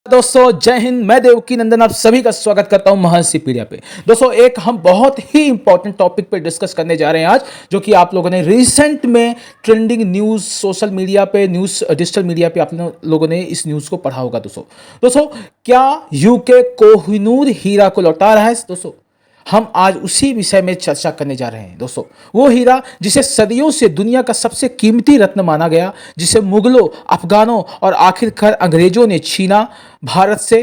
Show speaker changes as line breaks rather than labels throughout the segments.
दोस्तों जय हिंद। मैं देवकी नंदन आप सभी का स्वागत करता हूं महर्षि पीडिया पे। दोस्तों एक हम बहुत ही इंपॉर्टेंट टॉपिक पे डिस्कस करने जा रहे हैं आज, जो कि आप लोगों ने रिसेंट में ट्रेंडिंग न्यूज़ सोशल मीडिया पे न्यूज़ डिजिटल मीडिया पे आप लोगों ने इस न्यूज़ को पढ़ा होगा। दोस्तों क्या यूके कोहिनूर हीरा को लौटा रहा है? दोस्तों हम आज उसी विषय में चर्चा करने जा रहे हैं। दोस्तों वो हीरा जिसे सदियों से दुनिया का सबसे कीमती रत्न माना गया, जिसे मुगलों, अफगानों और आखिरकार अंग्रेजों ने छीना भारत से,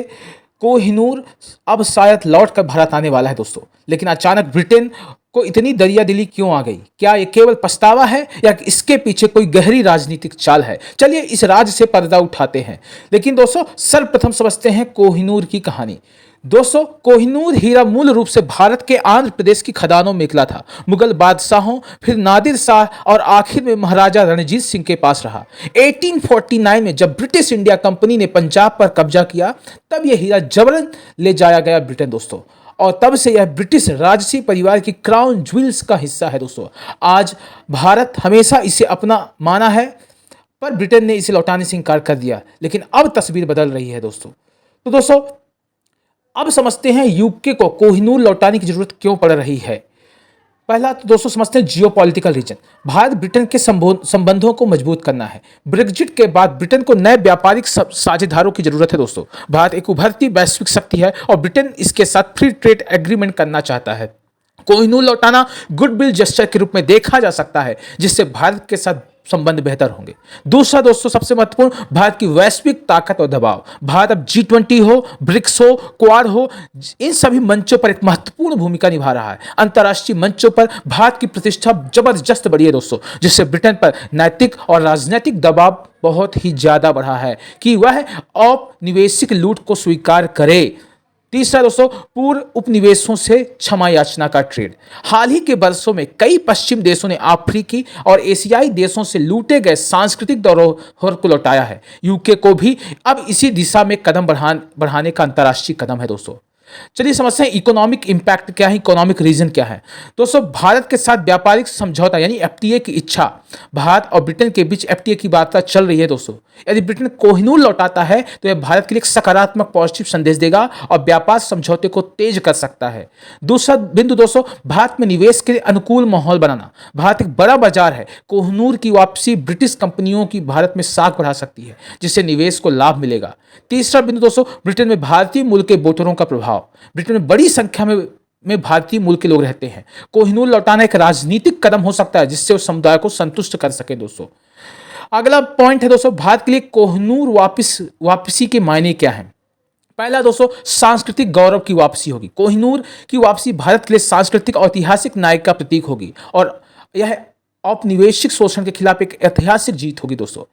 कोहिनूर अब शायद लौट कर भारत आने वाला है। दोस्तों लेकिन अचानक ब्रिटेन को इतनी दरिया दिली क्यों आ गई? क्या ये केवल पछतावा है या इसके पीछे कोई गहरी राजनीतिक चाल है? चलिए इस राज से पर्दा उठाते हैं। लेकिन दोस्तों सर्वप्रथम समझते हैं कोहिनूर की कहानी। दोस्तों कोहिनूर हीरा मूल रूप से भारत के आंध्र प्रदेश की खदानों में निकला था। मुगल बादशाहों, फिर नादिर शाह और आखिर में महाराजा रणजीत सिंह के पास रहा। 1849 में जब ब्रिटिश इंडिया कंपनी ने पंजाब पर कब्जा किया, तब यह हीरा जबरन ले जाया गया ब्रिटेन। दोस्तों और तब से यह ब्रिटिश राजसी परिवार की क्राउन ज्वेल्स का हिस्सा है। दोस्तों आज भारत हमेशा इसे अपना माना है, पर ब्रिटेन ने इसे लौटाने से इनकार कर दिया। लेकिन अब तस्वीर बदल रही है। दोस्तों अब समझते हैं यूके को कोहिनूर लौटाने की जरूरत क्यों पड़ रही है। पहला तो दोस्तों समझते हैं जियोपॉलिटिकल रीजन। भारत ब्रिटेन के संबंधों को मजबूत करना है। ब्रेग्जिट के बाद ब्रिटेन को नए व्यापारिक साझेदारों की जरूरत है। दोस्तों भारत एक उभरती वैश्विक शक्ति है और ब्रिटेन इसके साथ फ्री ट्रेड एग्रीमेंट करना चाहता है। कोहिनूर लौटाना गुडविल जेस्चर के रूप में देखा जा सकता है, जिससे भारत के साथ संबंध बेहतर होंगे। दूसरा दोस्तों सबसे महत्वपूर्ण, भारत की वैश्विक ताकत और दबाव। भारत अब G20 हो, ब्रिक्स हो, क्वाड हो, इन सभी मंचों पर एक महत्वपूर्ण भूमिका निभा रहा है। अंतर्राष्ट्रीय मंचों पर भारत की प्रतिष्ठा जबरदस्त बढ़ी है दोस्तों, जिससे ब्रिटेन पर नैतिक और राजनीतिक दबाव बहुत ही ज्यादा बढ़ा है कि वह औपनिवेशिक लूट को स्वीकार करे। तीसरा दोस्तों पूर्व उपनिवेशों से क्षमा याचना का ट्रेड। हाल ही के वर्षों में कई पश्चिम देशों ने अफ्रीकी और एशियाई देशों से लूटे गए सांस्कृतिक धरोहर को लौटाया है। यूके को भी अब इसी दिशा में कदम बढ़ाने का अंतर्राष्ट्रीय कदम है। दोस्तों चलिए समझते हैं इकोनॉमिक इंपैक्ट क्या है, इकोनॉमिक रीजन क्या है। दोस्तों भारत के साथ व्यापारिक समझौता यानी एफटीए की इच्छा, भारत और ब्रिटेन के बीच एफटीए की वार्ता चल रही है। दोस्तों यदि ब्रिटेन कोहिनूर लौटाता है तो यह भारत के लिए एक सकारात्मक पॉजिटिव संदेश देगा और व्यापार समझौते को तेज कर सकता है। दूसरा बिंदु दोस्तों, भारत में निवेश के लिए अनुकूल माहौल बनाना। भारत एक बड़ा बाजार है। कोहिनूर की वापसी ब्रिटिश कंपनियों की भारत में साख बढ़ा सकती है, जिससे निवेश को लाभ मिलेगा। तीसरा बिंदु दोस्तों, ब्रिटेन में भारतीय मूल के वोटरों का प्रभाव। ब्रिटेन में बड़ी संख्या में भारतीय मूल के लोग रहते हैं। कोहिनूर लौटाना एक राजनीतिक कदम हो सकता है, जिससे उस समुदाय को संतुष्ट कर सके। दोस्तों अगला पॉइंट है दोस्तों, भारत के लिए कोहिनूर वापसी के मायने क्या है। पहला दोस्तों सांस्कृतिक गौरव की वापसी होगी। कोहिनूर की वापसी भारत के लिए सांस्कृतिक और ऐतिहासिक नायक का प्रतीक होगी और यह औपनिवेशिक शोषण के खिलाफ एक ऐतिहासिक जीत होगी। दोस्तों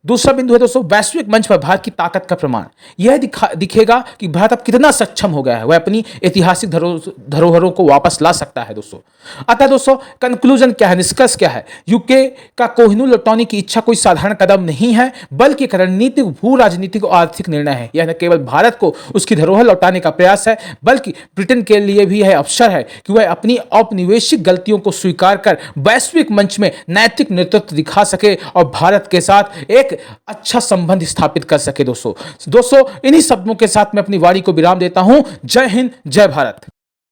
दूसरा बिंदु है दोस्तों वैश्विक मंच पर भारत की ताकत का प्रमाण। यह दिखेगा कि भारत अब कितना सक्षम हो गया है, वह अपनी ऐतिहासिक धरोहरों को वापस ला सकता है। दोस्तों अतः दोस्तों कंक्लूजन क्या है, निष्कर्ष क्या है? यूके का कोहिनूर लौटाने की इच्छा कोई साधारण कदम नहीं है, बल्कि एक रणनीतिक, भू राजनीतिक और आर्थिक निर्णय है। यह न केवल भारत को उसकी धरोहर लौटाने का प्रयास है, बल्कि ब्रिटेन के लिए भी यह अवसर है कि वह अपनी औपनिवेशिक गलतियों को स्वीकार कर वैश्विक मंच में नैतिक नेतृत्व दिखा सके और भारत के साथ एक अच्छा संबंध स्थापित कर सके। दोस्तों इन्हीं शब्दों के साथ मैं अपनी वाणी को विराम देता हूं। जय हिंद, जय भारत।